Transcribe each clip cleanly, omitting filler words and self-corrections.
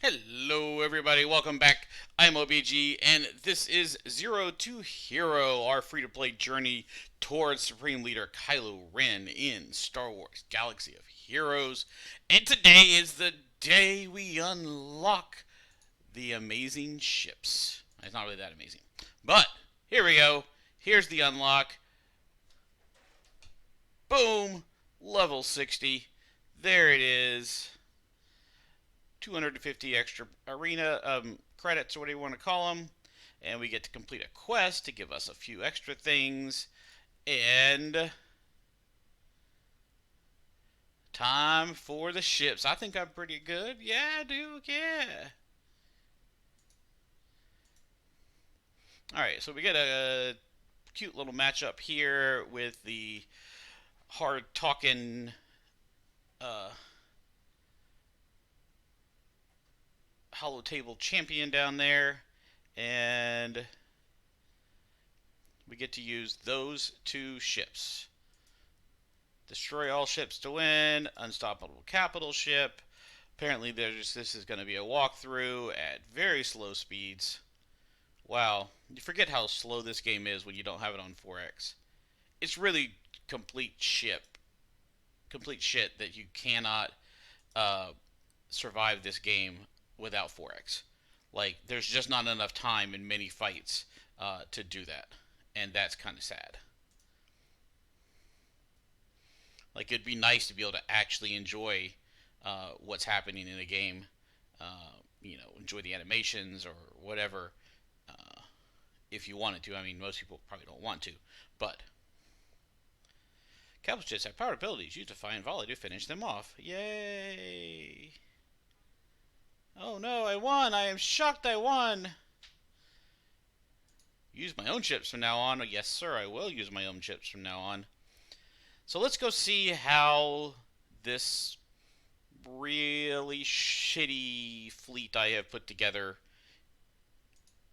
Hello, everybody. Welcome back. I'm OBG, and this is Zero to Hero, our free to play journey towards Supreme Leader Kylo Ren in Star Wars Galaxy of Heroes. And today is the day we unlock the amazing ships. It's not really that amazing. But here we go. Here's the unlock. Boom! Level 60. There it is. 250 extra arena credits, or whatever you want to call them. And we get to complete a quest to give us a few extra things. And time for the ships. I think I'm pretty good. Yeah, I do. Yeah. Alright, so we get a cute little matchup here with the hard talking uh, hollow table champion down there. And we get to use those two ships. Destroy all ships to win. Unstoppable capital ship. Apparently, this is going to be a walkthrough at very slow speeds. Wow, you forget how slow this game is when you don't have it on 4X. It's really complete complete shit that you cannot uh, survive this game without 4X. Like, there's just not enough time in many fights to do that, and that's kind of sad. Like, it'd be nice to be able to actually enjoy what's happening in a game. Enjoy the animations or whatever, if you wanted to. I mean, most people probably don't want to, but capital jets have power abilities used to find volley to finish them off. Yay! Oh no, I won! I am shocked I won! Use my own chips from now on. Yes, sir, I will use my own chips from now on. So let's go see how this really shitty fleet I have put together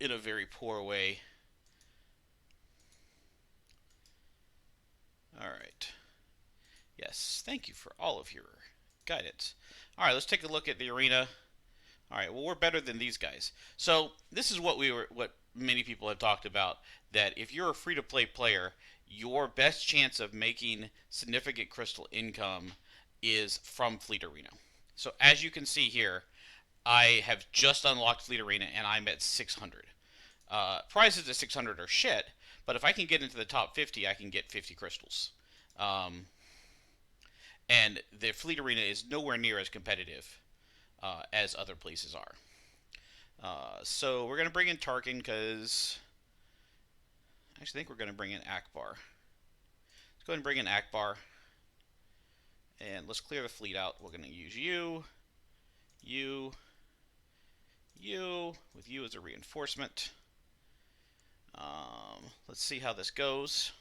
in a very poor way. Alright. Yes, thank you for all of your guidance. Alright, let's take a look at the arena. Alright, well, we're better than these guys. So, this is what many people have talked about, that if you're a free-to-play player, your best chance of making significant crystal income is from Fleet Arena. So, as you can see here, I have just unlocked Fleet Arena and I'm at 600. Prizes at 600 are shit, but if I can get into the top 50, I can get 50 crystals. Um, and the Fleet Arena is nowhere near as competitive as other places are. So we're going to bring in Tarkin because I actually think we're going to bring in Akbar. Let's go ahead and bring in Akbar. And let's clear the fleet out. We're going to use you, you, you, with you as a reinforcement. Let's see how this goes.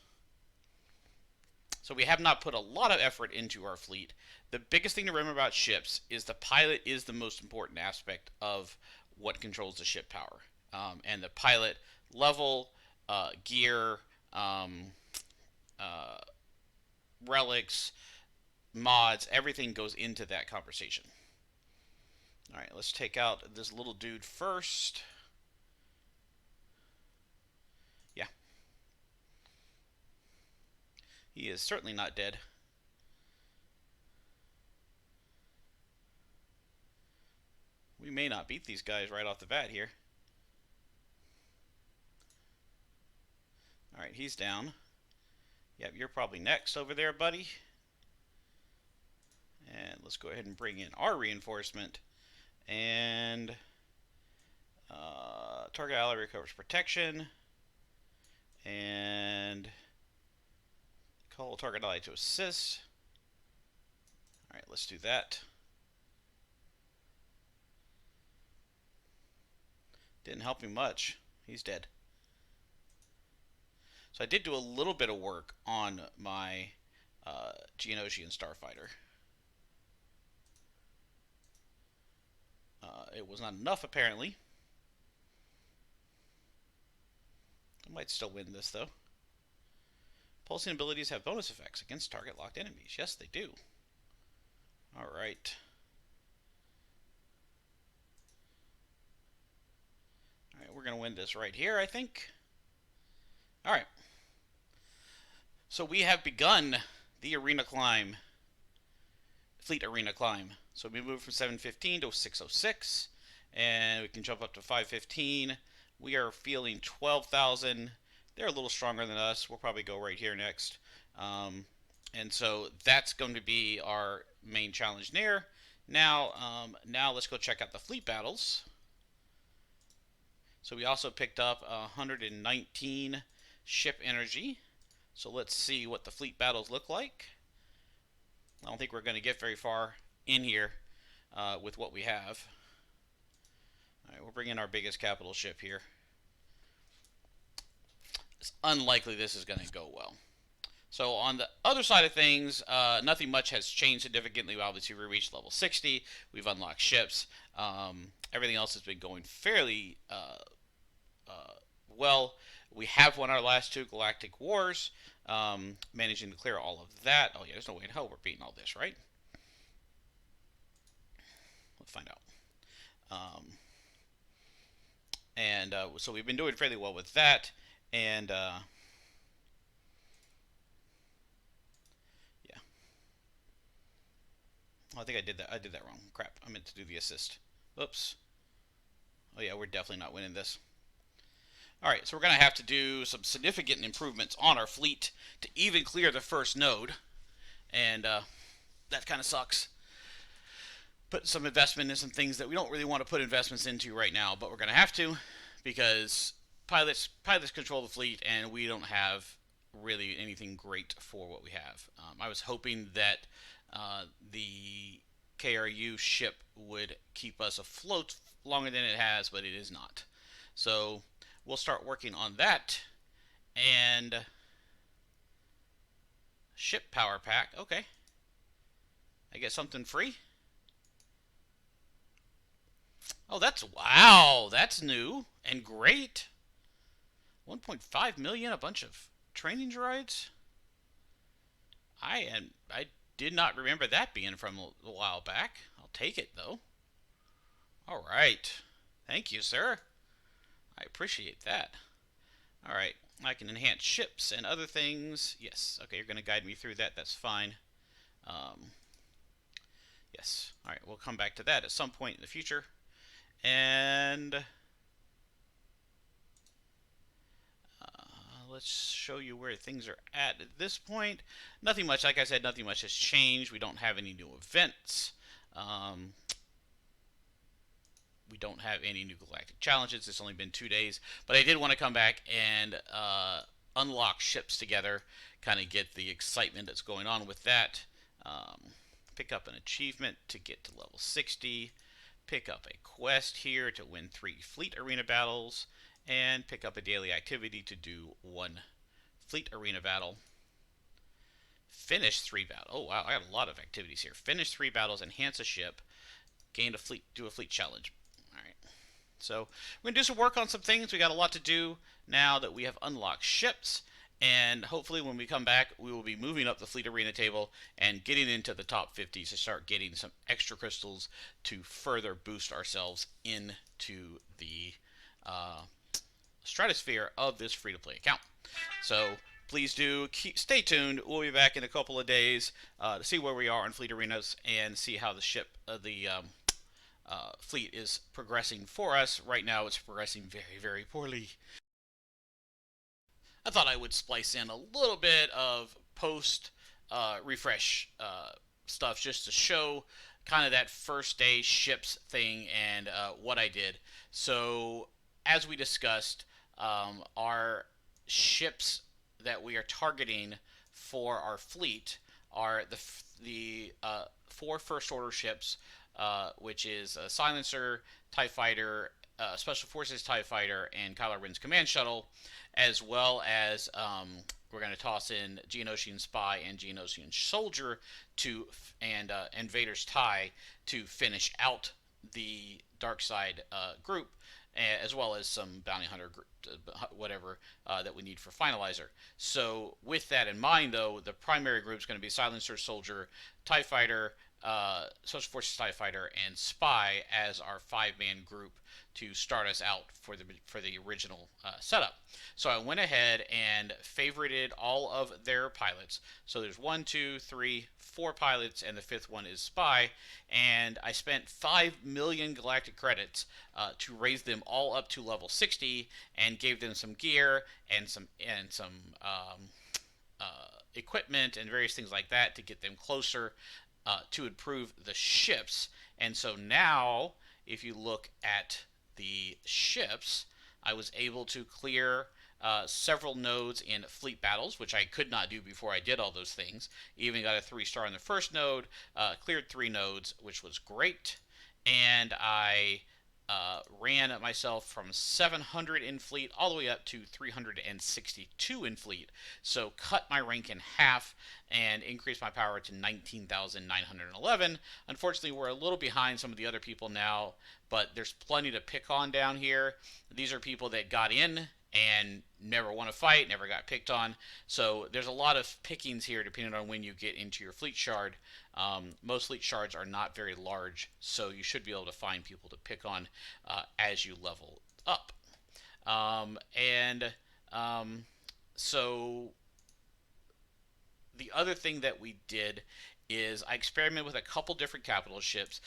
So we have not put a lot of effort into our fleet. The biggest thing to remember about ships is the pilot is the most important aspect of what controls the ship power. And the pilot level, gear, uh, relics, mods, everything goes into that conversation. Alright, let's take out this little dude first. Yeah. He is certainly not dead. We may not beat these guys right off the bat here. Alright, he's down. Yep, you're probably next over there, buddy. And let's go ahead and bring in our reinforcement. And target ally recovers protection. And call target ally to assist. Alright, let's do that. Didn't help me much. He's dead. So I did do a little bit of work on my Geonosian Starfighter. It was not enough, apparently. I might still win this, though. Pulsing abilities have bonus effects against target locked enemies. Yes, they do. Alright. win this right here, I think. All right. So we have begun the arena climb, fleet arena climb. So we move from 715 to 606, and we can jump up to 515. We are feeling 12,000. They're a little stronger than us. We'll probably go right here next. And so that's going to be our main challenge there. Now let's go check out the fleet battles. So we also picked up 119 ship energy. So let's see what the fleet battles look like. I don't think we're going to get very far in here with what we have. All right, we'll bring in our biggest capital ship here. It's unlikely this is going to go well. So on the other side of things, nothing much has changed significantly. Obviously, we reached level 60. We've unlocked ships. Everything else has been going fairly well. We have won our last 2 Galactic Wars, managing to clear all of that. Oh yeah, there's no way in hell we're beating all this, right? Let's find out. So we've been doing fairly well with that, and yeah. Oh, I think I did that wrong. Crap, I meant to do the assist. Oops. Oh yeah, we're definitely not winning this. Alright, so we're going to have to do some significant improvements on our fleet to even clear the first node. And that kind of sucks. Put some investment in some things that we don't really want to put investments into right now, but we're going to have to because pilots control the fleet, and we don't have really anything great for what we have. I was hoping that the KRU ship would keep us afloat longer than it has, but it is not. So we'll start working on that. And ship power pack. Okay. I get something free. Oh, wow. That's new and great. 1.5 million, a bunch of training droids. I did not remember that being from a while back. I'll take it though. All right. Thank you, sir. I appreciate that. All right. I can enhance ships and other things. Yes. Okay, you're going to guide me through that. That's fine. Yes. All right. We'll come back to that at some point in the future. And let's show you where things are at this point. Nothing much. Like I said, nothing much has changed. We don't have any new events. We don't have any new galactic challenges. It's only been 2 days, but I did want to come back and unlock ships together, kind of get the excitement that's going on with that. Pick up an achievement to get to level 60. Pick up a quest here to win 3 fleet arena battles, and pick up a daily activity to do 1 fleet arena battle. Finish 3 battles. Oh wow, I have a lot of activities here. Finish 3 battles, enhance a ship, gain a fleet, do a fleet challenge. Alright. So we're going to do some work on some things. We got a lot to do now that we have unlocked ships. And hopefully when we come back, we will be moving up the fleet arena table and getting into the top 50s to start getting some extra crystals to further boost ourselves into the stratosphere of this free-to-play account. So please do stay tuned. We'll be back in a couple of days to see where we are in fleet arenas and see how the ship, fleet is progressing for us. Right now it's progressing very, very poorly. I thought I would splice in a little bit of post refresh stuff just to show kind of that first day ships thing and what I did. So as we discussed, our ships that we are targeting for our fleet are the 4 first order ships, which is a Silencer, TIE Fighter, Special Forces TIE Fighter, and Kylo Ren's Command Shuttle, as well as we're going to toss in Geonosian Spy and Geonosian Soldier and Vader's TIE to finish out the dark side group, as well as some bounty hunter group, whatever that we need for finalizer. So with that in mind, though, the primary group is going to be Silencer, Soldier, TIE Fighter, Special Forces TIE Fighter and Spy as our 5-man group to start us out for the original setup. So I went ahead and favorited all of their pilots. So there's 1, 2, 3, 4 pilots, and the 5th one is Spy. And I spent 5 million galactic credits to raise them all up to level 60, and gave them some gear and some equipment and various things like that to get them closer to improve the ships. And so now, if you look at the ships, I was able to clear several nodes in fleet battles, which I could not do before I did all those things. Even got a 3-star in the first node, cleared 3 nodes, which was great. And I ran myself from 700 in fleet all the way up to 362 in fleet. So cut my rank in half and increased my power to 19,911. Unfortunately, we're a little behind some of the other people now, but there's plenty to pick on down here. These are people that got in and never won a fight, never got picked on. So there's a lot of pickings here depending on when you get into your fleet shard. Most fleet shards are not very large, so you should be able to find people to pick on as you level up. So the other thing that we did is I experimented with a couple different capital ships.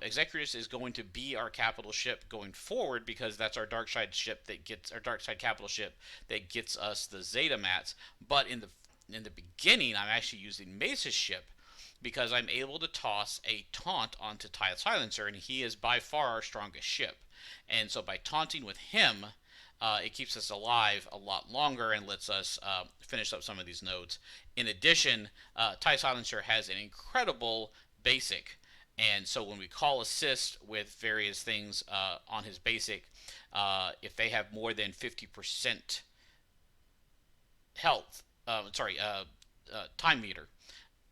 Executus is going to be our capital ship going forward because that's our dark side ship that gets our dark side capital ship that gets us the Zeta mats. But in the beginning, I'm actually using Mesa's ship because I'm able to toss a taunt onto TIE Silencer, and he is by far our strongest ship. And so by taunting with him, it keeps us alive a lot longer and lets us finish up some of these nodes. In addition, TIE Silencer has an incredible basic, and so when we call assist with various things on his basic, if they have more than 50% health, time meter,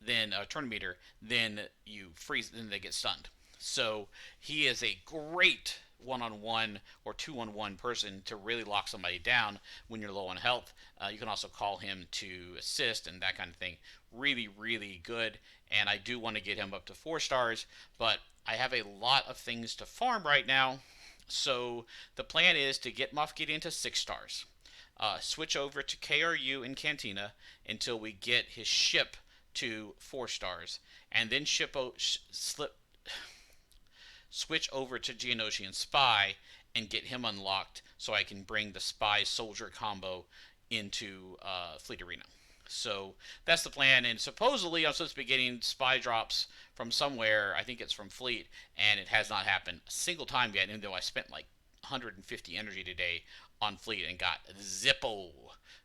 then turn meter, then you freeze, then they get stunned. So he is a great one-on-one or two-on-one person to really lock somebody down when you're low on health. You can also call him to assist and that kind of thing. Really, really good. And I do want to get him up to 4 stars, but I have a lot of things to farm right now. So the plan is to get Moff Gideon to 6 stars. Switch over to KRU in Cantina until we get his ship to 4 stars, and then switch over to Geonosis and Spy and get him unlocked so I can bring the Spy Soldier combo into Fleet Arena. So that's the plan, and supposedly I'm supposed to be getting Spy drops from somewhere. I think it's from Fleet, and it has not happened a single time yet, even though I spent like 150 energy today on Fleet and got Zippo.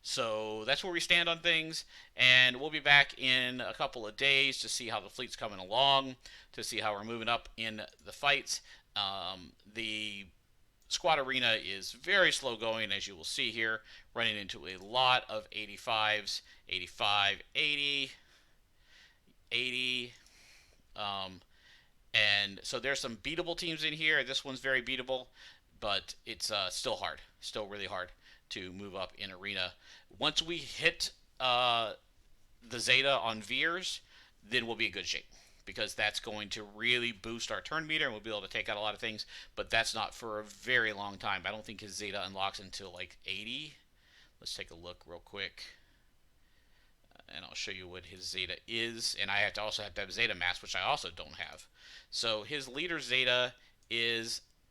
So that's where we stand on things, and we'll be back in a couple of days to see how the fleet's coming along, to see how we're moving up in the fights. The squad arena is very slow going, as you will see here, running into a lot of 85s, 85, 80, 80. And so there's some beatable teams in here. This one's very beatable, but it's still hard, still really hard to move up in arena. Once we hit the Zeta on Veers, then we'll be in good shape, because that's going to really boost our turn meter and we'll be able to take out a lot of things, but that's not for a very long time. I don't think his Zeta unlocks until like 80. Let's take a look real quick, and I'll show you what his Zeta is. And I also have to have Zeta Mass, which I also don't have. So his leader Zeta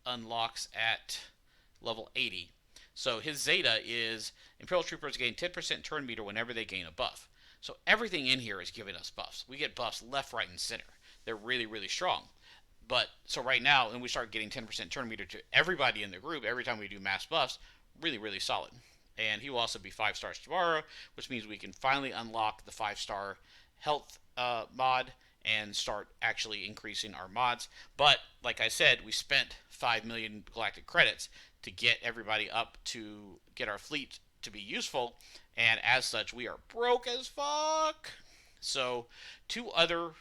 unlocks at level 80. So his Zeta is Imperial Troopers gain 10% turn meter whenever they gain a buff. So everything in here is giving us buffs. We get buffs left, right, and center. They're really, really strong. But so right now, and we start getting 10% turn meter to everybody in the group every time we do mass buffs, really, really solid. And he will also be 5 stars tomorrow, which means we can finally unlock the 5-star health mod and start actually increasing our mods. But like I said, we spent 5 million galactic credits to get everybody up to get our fleet to be useful, and as such we are broke as fuck. So 2 other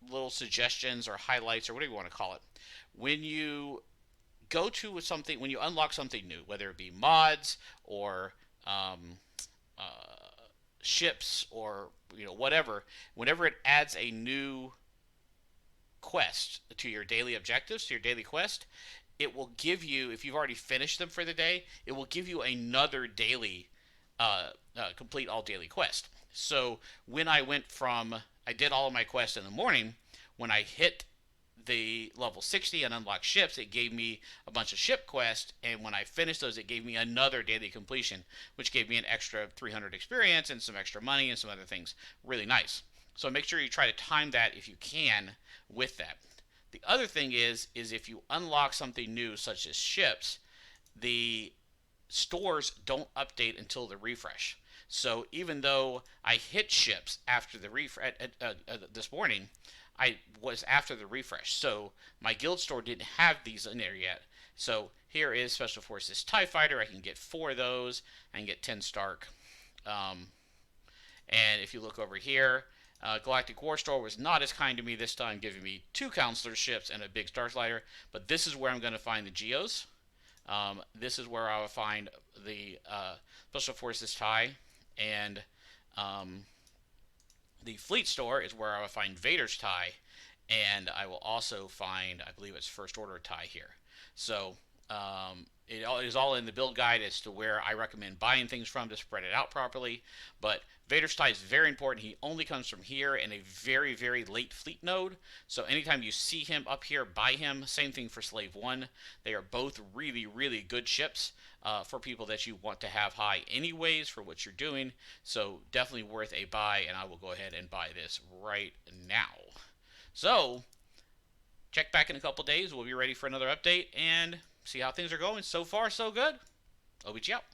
little suggestions or highlights or whatever you want to call it. When you go to something, when you unlock something new, whether it be mods or ships or whatever, whenever it adds a new quest, to your daily objectives, to your daily quest, it will give you, if you've already finished them for the day, it will give you another daily, complete all daily quest. So when I did all of my quests in the morning. When I hit the level 60 and unlock ships, it gave me a bunch of ship quests, and when I finished those, it gave me another daily completion, which gave me an extra 300 experience and some extra money and some other things. Really nice. So make sure you try to time that if you can with that. The other thing is if you unlock something new, such as ships, the stores don't update until the refresh. So even though I hit ships after the refresh this morning, I was after the refresh. So my guild store didn't have these in there yet. So here is Special Forces TIE Fighter. I can get 4 of those. I can get 10 Stark. And if you look over here, Galactic War Store was not as kind to me this time, giving me 2 Counselor ships and a big Starfighter. But this is where I'm going to find the Geos. This is where I will find the Special Forces TIE, and the Fleet Store is where I will find Vader's TIE, and I will also find, I believe it's First Order TIE here. So it is all in the build guide as to where I recommend buying things from to spread it out properly. But Vader's TIE is very important. He only comes from here in a very, very late fleet node. So anytime you see him up here, buy him. Same thing for Slave 1. They are both really, really good ships for people that you want to have high anyways for what you're doing. So definitely worth a buy, and I will go ahead and buy this right now. So check back in a couple days. We'll be ready for another update and see how things are going. So far, so good. OBG out.